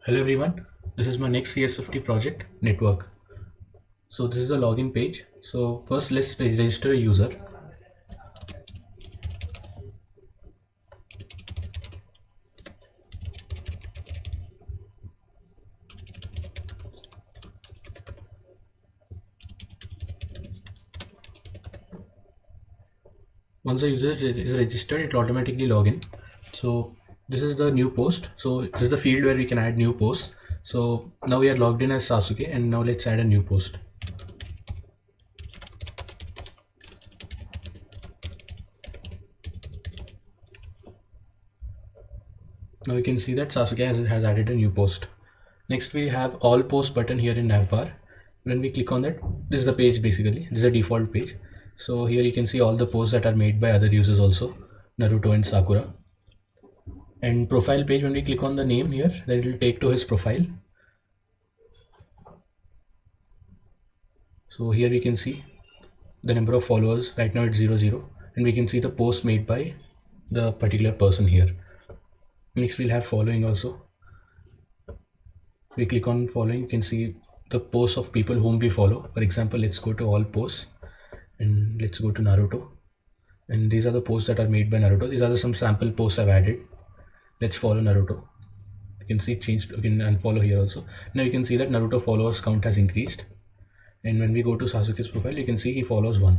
Hello everyone, this is my next CS50 project network. So this is the login page. So first let's register a user. Once the user is registered, it will automatically log in. So this is the new post. So this is the field where we can add new posts. So now we are logged in as Sasuke, and now let's add a new post. Now you can see that Sasuke has added a new post. Next we have all post button here in navbar. When we click on that, this is the page basically. This is a default page. So here you can see all the posts that are made by other users also, Naruto and Sakura. And profile page, when we click on the name here, then it will take to his profile. So here we can see the number of followers. Right now it's 00, and we can see the post made by the particular person here. Next we'll have following also. We click on following, you can see the posts of people whom we follow. For example, let's go to all posts and let's go to Naruto, and these are the posts that are made by Naruto. These are some sample posts I've added. Let's follow Naruto. You can see it changed. You can unfollow here also. Now you can see that Naruto followers count has increased, and when we go to Sasuke's profile, you can see he follows 1.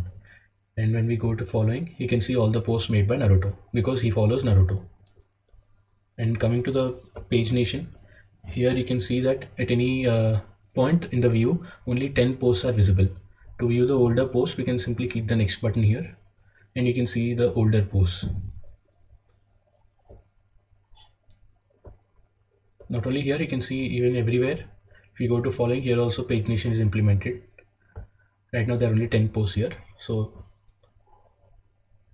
And when we go to following, you can see all the posts made by Naruto because he follows Naruto. And coming to the page nation, here you can see that at any point in the view, only 10 posts are visible. To view the older posts, we can simply click the next button here, and you can see the older posts. Not only here, you can see even everywhere. If you go to following, here also page nation is implemented. Right now there are only 10 posts here. So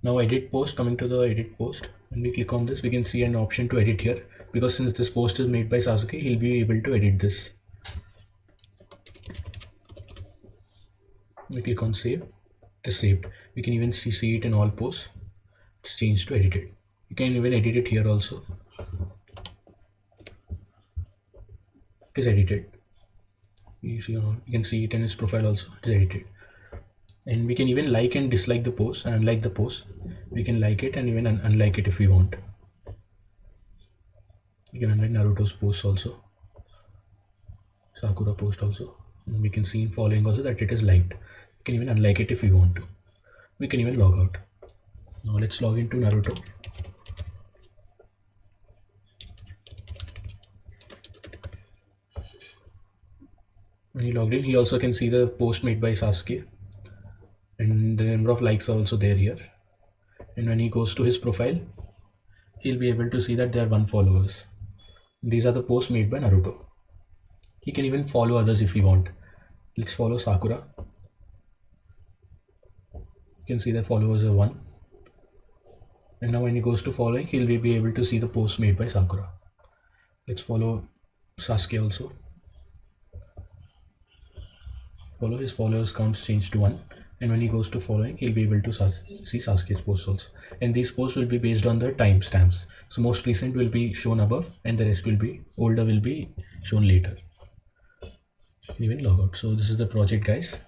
now edit post, coming to the edit post, when we click on this, we can see an option to edit here, because since this post is made by Sasuke, he'll be able to edit this. We click on save, it is saved. We can even see it in all posts. It's changed to edited. You can even edit it here also. It is edited. You can see it in his profile also. It is edited. And we can even like and dislike the post and unlike the post. We can like it and even unlike it if we want. You can unlike Naruto's post also, Sakura post also, and we can see in following also that it is liked. We can even unlike it if we want to. We can even log out. Now let's log into Naruto. When he logged in, he also can see the post made by Sasuke, and the number of likes are also there here. And when he goes to his profile, he'll be able to see that there are 1 followers. These are the posts made by Naruto. He can even follow others if he want. Let's follow Sakura. You can see the followers are 1. And now when he goes to following, he'll be able to see the posts made by Sakura. Let's follow Sasuke also. Follow, his followers count changed to 1. And when he goes to following, he'll be able to see Sasuke's posts also. And these posts will be based on the timestamps. So most recent will be shown above, and the rest will be older will be shown later. You can even log out. So this is the project, guys.